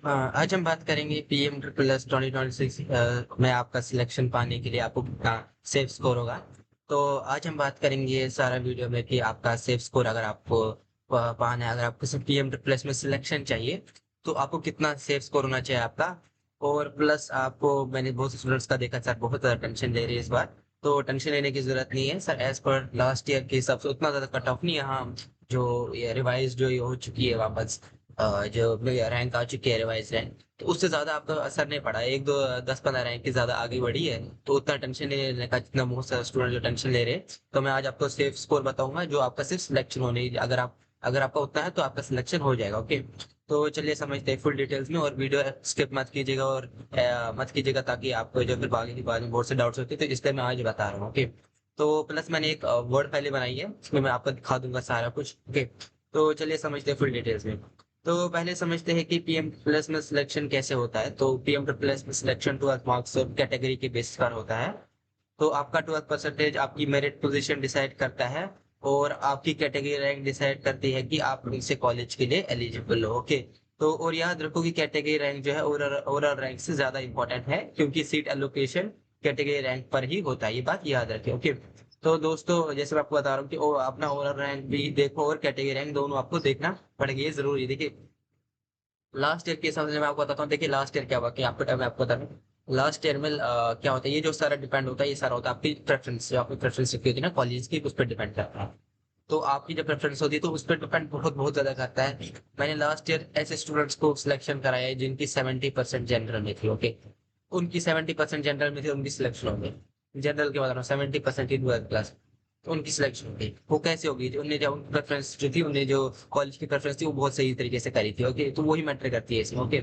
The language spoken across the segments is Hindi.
आज हम बात करेंगे पीएम ट्रिपल एस 2026 में आपका सिलेक्शन पाने के लिए आपको कितना सेफ स्कोर होगा। तो आज हम बात करेंगे सारा वीडियो में कि आपका सेफ स्कोर अगर आपको पाना है, अगर आपको सिर्फ पीएम ट्रिपल एस में सिलेक्शन चाहिए तो आपको कितना सेफ स्कोर होना चाहिए आपका। और प्लस आपको मैंने बहुत से स्टूडेंट्स का देखा सर बहुत ज्यादा टेंशन ले रही है इस बार। तो टेंशन लेने की जरूरत नहीं है sir, as per last year के हिसाब से उतना ज्यादा कट ऑफ नहीं है। हाँ, जो ये रिवाइज जो ये हो चुकी है वापस, जो रैंक आ चुकी है रिवाइज रैंक, तो उससे ज्यादा आपका असर नहीं पड़ा। एक दो 10-15 रैंक की ज्यादा आगे बढ़ी है, तो उतना टेंशन नहीं लेने का जितना बहुत सारे स्टूडेंट जो टेंशन ले रहे हैं। तो मैं आज आपको सेफ स्कोर बताऊंगा जो आपका सिर्फ सिलेक्शन होने, अगर आपका उतना है तो आपका सिलेक्शन हो जाएगा। ओके, तो चलिए समझते हैं फुल डिटेल्स में, और वीडियो स्किप मत कीजिएगा और मत कीजिएगा, ताकि आपको जो फिर बाद में बहुत से डाउट्स होते हैं, तो इसलिए मैं आज बता रहा हूँ। ओके, तो प्लस मैंने एक वर्ड पहले बनाई है, उसमें मैं आपको दिखा दूंगा सारा कुछ। ओके, तो चलिए समझते हैं फुल डिटेल्स में। तो पहले समझते हैं कि पीएम प्लस में सिलेक्शन कैसे होता है। तो पीएम प्लस में सिलेक्शन 12 मार्क्स और कैटेगरी के बेसिस पर होता है। तो आपका 12 परसेंटेज आपकी मेरिट पोजीशन डिसाइड करता है, और आपकी कैटेगरी रैंक डिसाइड करती है कि आप कौन से कॉलेज के लिए एलिजिबल हो। ओके, तो और याद रखो कि कैटेगरी रैंक जो है ओवरऑल रैंक से ज्यादा इंपॉर्टेंट है, क्योंकि सीट एलोकेशन कैटेगरी रैंक पर ही होता है, ये बात याद रखें। ओके, तो दोस्तों जैसे मैं आपको बता रहा हूँ कि अपना ओवरऑल रैंक भी देखो और कैटेगरी रैंक दोनों आपको देखना पड़ेगा, ये जरूरी है। देखिए लास्ट ईयर के हिसाब से मैं आपको बताता हूँ। देखिए लास्ट ईयर क्या हुआ कि आपको मैं आपको बता रहा हूँ। लास्ट ईयर में क्या होता है, ये जो सारा डिपेंड होता है, ये सारा होता है आपकी प्रेफरेंस, जो आपकी प्रेफरेंस रखी होती है ना कॉलेज की, उस पर डिपेंड करता है। तो आपकी जब प्रेफरेंस होती है तो उस पर डिपेंड बहुत बहुत ज्यादा करता है। मैंने लास्ट ईयर ऐसे स्टूडेंट्स को सिलेक्शन कराया है जिनकी 70% जनरल में थी। ओके, उनकी 70% जनरल में थी, उनकी सिलेक्शन हो गई। जनरल के बता रहा हूँ, 70% की 12 क्लास, तो उनकी सिलेक्शन हो गई। वो कैसे होगी, जो उन्हें जो प्रेफरेंस जो थी, उन्हें जो कॉलेज की प्रेफरेंस थी वो बहुत सही तरीके से करी थी। ओके, तो वही मैटर करती है इसमें। ओके,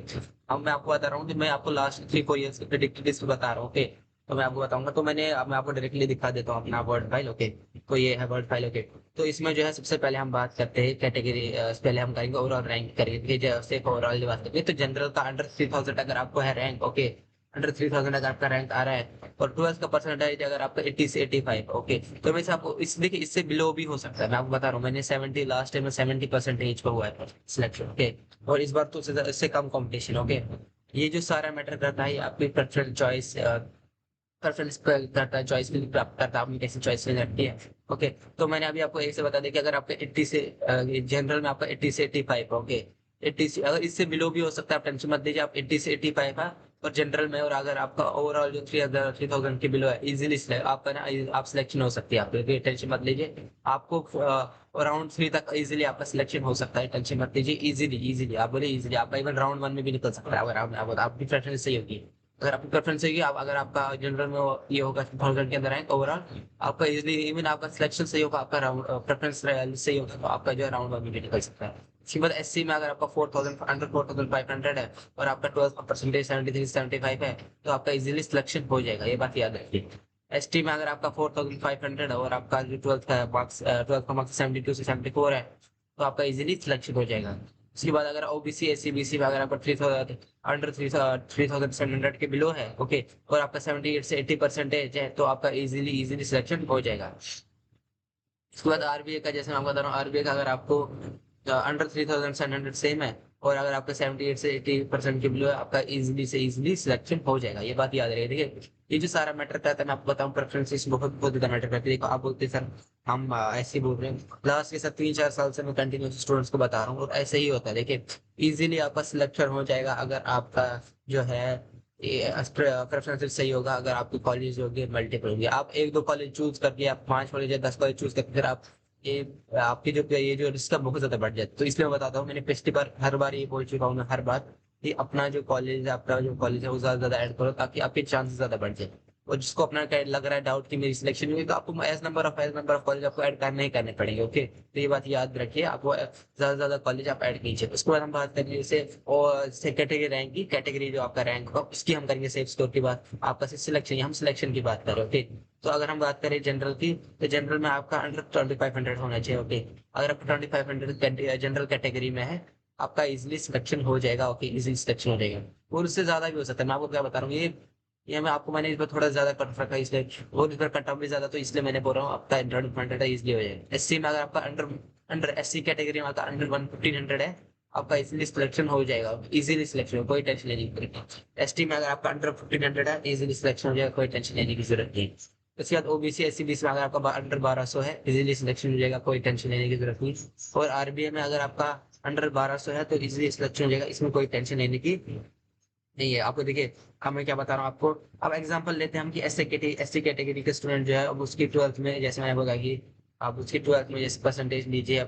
अब मैं आपको बता रहा हूँ कि मैं आपको लास्ट 3-4 ईयर्स के प्रेडिक्टेड लिस्ट बता रहा हूँ। ओके, तो मैं आपको बताऊंगा, तो अब मैं आपको डायरेक्टली दिखा देता हूँ अपना वर्ड फाइल। ओके, तो ये है वर्ड फाइल। ओके, तो इसमें जो है सबसे पहले हम बात करते हैं कैटेगरी, पहले हम करेंगे ओवरऑल रैंक करेंगे। जैसे ओवरऑल बात करेंगे तो जनरल का अंडर 3000 अगर आपको है रैंक, ओके, अंडर 3000 अगर आपका रैंक आ रहा है, और 12 का परसेंटेज अगर आपका 80 से 85, ओके, तो वैसे आपको इस देखिए इससे बिलो भी हो सकता है। मैं आपको बता रहा हूँ, मैंने 70 लास्ट टाइम में 70% पर हुआ है सिलेक्शन। ओके, और इस बार तो इससे कम कंपटीशन। ओके, ये जो सारा मैटर करता है, ये आपकी प्रेफरेंस चॉइस, प्रेफरेंस करता है, चॉइस भी प्राप्त करता है, आपने कैसी चॉइस लगती है। ओके, तो मैंने अभी आपको एक से बता दिया कि अगर आपका 80 से जनरल में आपका 80 से 85, ओके, 80 से अगर इससे बिलो भी हो सकता है, आप टेंशन मत लीजिए, आप 80 से 85 है और जनरल में, और अगर आपका ओवरऑल जो 3000 के बिलो है, इजीली आपका ना आप सिलेक्शन हो सकती है, आप टेंशन मत लीजिए। आपको राउंड 3 तक इजीली आपका सिलेक्शन हो सकता है, टेंशन मत लीजिए। इजीली इजीली आप बोले इजीली, आपका इवन राउंड 1 में भी निकल सकता है, अगर आपकी प्रेफरेंस सही होगी। अगर आपकी प्रेफरेंस है कि आप, अगर आपका जनरल में ये होगा 2000 के अंदर है ओवरऑल, आपका इजीली इवन आपका सिलेक्शन सही होगा, आपका राउंड प्रेफरेंस सही होगा, तो आपका जो है राउंड 1 में भी निकल सकता है। इसके बाद एससी में अगर आपका 4000 अंडर 4500 है, और आपका 12 का परसेंटेज 73-75 है, तो आपका इजीली सिलेक्शन हो जाएगा, ये बात याद रखिए। एसटी में अगर आपका 4500 है और आपका जो 12 का मार्क्स 72 से 74 है, तो आपका इजीली सिलेक्शन हो जाएगा। उसके बाद अगर ओबीसी एससी बीसी में अगर आपका 3000 अंडर 3700 के बिलो है, ओके, और आपका 78 से 80% है, तो आपका इजीली इजीली सिलेक्शन हो जाएगा। उसके बाद आरबीए का, जैसे मैं आपको बता रहा हूँ, आरबीए का अगर आपको अंडर 3700 सेम है, और अगर आपका 78 से 80% के बिलो है, आपका इजीली से इजीली सिलेक्शन हो जाएगा, ये बात याद रहे। देखिए ये जो सारा मैटर करता है, मैं आपको बताऊं, प्रेफरेंसेस बहुत बहुत ज्यादा मैटर करती है। देखो आप बोलते हैं सर हम ऐसे ही बोल रहे हैं, क्लास के साथ 3-4 साल से मैं कंटिन्यूस स्टूडेंट्स को बता रहा हूँ, और ऐसे ही होता है। देखिए इजीली आपका सिलेक्शन हो जाएगा अगर आपका जो है प्रेफरेंस सही होगा, अगर आपके कॉलेज होंगे मल्टीपल होंगे, आप एक दो कॉलेज चूज करके, आप 5 कॉलेज या 10 कॉलेज चूज करके, फिर आप ये आपकी जो ये जो रिस्क है बहुत ज्यादा बढ़ जाता है। तो इसलिए मैं बताता हूँ, मैंने पिछली बार हर बार ये बोल चुका हूँ मैं हर बार, कि अपना जो कॉलेज है, अपना जो कॉलेज है वो ज्यादा ज्यादा ऐड करो, ताकि आपके चांसेस ज्यादा बढ़ जाए। और जिसको अपना लग रहा है डाउट कि मेरी सिलेक्शन नहीं हुई, तो आपको एज नंबर ऑफ कॉलेज आपको ऐड करने ही करने पड़ेंगे। ओके, तो ये बात याद रखिए, आपको ज्यादा से ज्यादा कॉलेज आप ऐड कीजिए। उसके बाद हम बात करेंगे जैसे और कैटेगरी रैंक की, कैटेगरी जो आपका रैंक होगा उसकी हम करेंगे सेफ स्कोर की बात। आपका सिलेक्शन, हम सिलेक्शन की बात कर रहे हैं। ओके, तो अगर हम बात करें जनरल की, तो जनरल में आपका अंडर 2500 होना चाहिए। ओके, अगर आपका 2500 जनरल कैटेगरी में है, आपका इजिली सिलेक्शन हो जाएगा। ओके, इजिली सिलेक्शन हो जाएगा, और उससे ज्यादा भी हो सकता है। मैं आपको क्या बता रहा हूँ, ये मैंने इस पर थोड़ा ज्यादा कट रखा है इसलिए, और इस पर कट ऑफ भी ज्यादा, तो इसलिए मैंने बोल रहा हूँ आपका इंटर डिपेंडेंट है, इसलिए हो जाएगा। एससी में अगर आपका अंडर अंडर एससी कैटेगरी में आपका अंडर 1500 है, आपका इजीली सिलेक्शन हो जाएगा, इजीली सिलेक्शन, कोई टेंशन लेने की जरूरत नहीं। एसटी में अगर आपका अंडर 1500 है, इजीली सिलेक्शन हो जाएगा, कोई टेंशन लेने की जरूरत नहीं। उसके बाद ओबीसी एससी बीसी में अगर आपका अंडर 1200 है, इजीली सिलेक्शन हो जाएगा, कोई टेंशन लेने की जरूरत नहीं। और आरबीए में अगर आपका अंडर 1200 है तो इजीली सिलेक्शन हो जाएगा, इसमें कोई टेंशन लेने की नहीं है। आपको देखिए, अब मैं क्या बता रहा हूँ आपको। अब एग्जांपल लेते हैं हम कि एससी कैटेगरी के स्टूडेंट जो है, अब उसकी 12th में, जैसे मैंने बोला कि आप उसकी 12th में जैसे परसेंटेज लीजिए,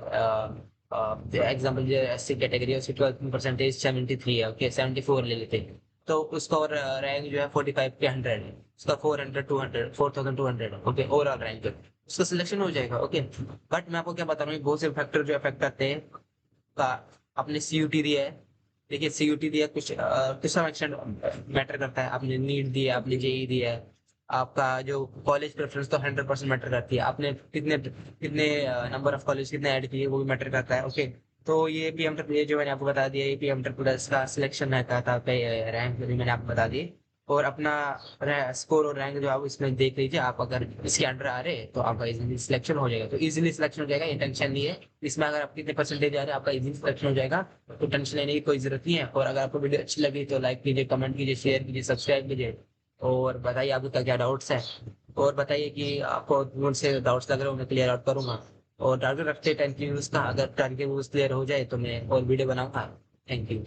एग्जांपल जो एससी कैटेगरी है उसकी 12th में परसेंटेज 73 है, ओके 74 ले लेते हैं। तो उसका और रैंक जो है 45 पे 100 है, उसका 400 200 4200, ओके ओवरऑल रैंक उसका सिलेक्शन हो जाएगा, ओके। बट मैं आपको क्या बता रहा हूँ, बहुत से फैक्टर जो अफेक्ट करते हैं का। आपने सीयूटी दिया है, देखिए सीयूटी दिया, कुछ सम एक्सटेंट मैटर करता है। आपने नीट दिया, आपने जेई दिया है, आपका जो कॉलेज प्रेफरेंस तो 100% मैटर करती है। आपने कितने कितने नंबर ऑफ कॉलेज कितने ऐड किए, वो भी मैटर करता है, ओके। तो ये पीएम ट्रिपल, ये जो मैंने आपको बता दिया, ये पीएम ट्रिपल एस का सिलेक्शन रहता था, रैंक भी मैंने आपको बता दी। और अपना स्कोर और रैंक जो आप इसमें देख लीजिए, आप अगर इसके अंडर आ रहे तो आपका इजीली सिलेक्शन हो जाएगा, तो इजीली सिलेक्शन हो जाएगा, ये टेंशन नहीं है। इसमें अगर आप कितने परसेंटेज आ रहे हैं, आपका इजीली सिलेक्शन हो जाएगा, तो टेंशन लेने की कोई जरूरत नहीं है। और अगर आपको वीडियो अच्छी लगी तो लाइक कीजिए, कमेंट कीजिए, शेयर कीजिए, सब्सक्राइब कीजिए। और बताइए आपको क्या क्या डाउट्स है, और बताइए कि आपको कौन से डाउट्स लग रहे हो, मैं क्लियर आउट करूंगा। और टारगेट रखते हैं 10 के व्यूज का, अगर 10 के व्यूज क्लियर हो जाए तो मैं और वीडियो बनाऊंगा। Thank you.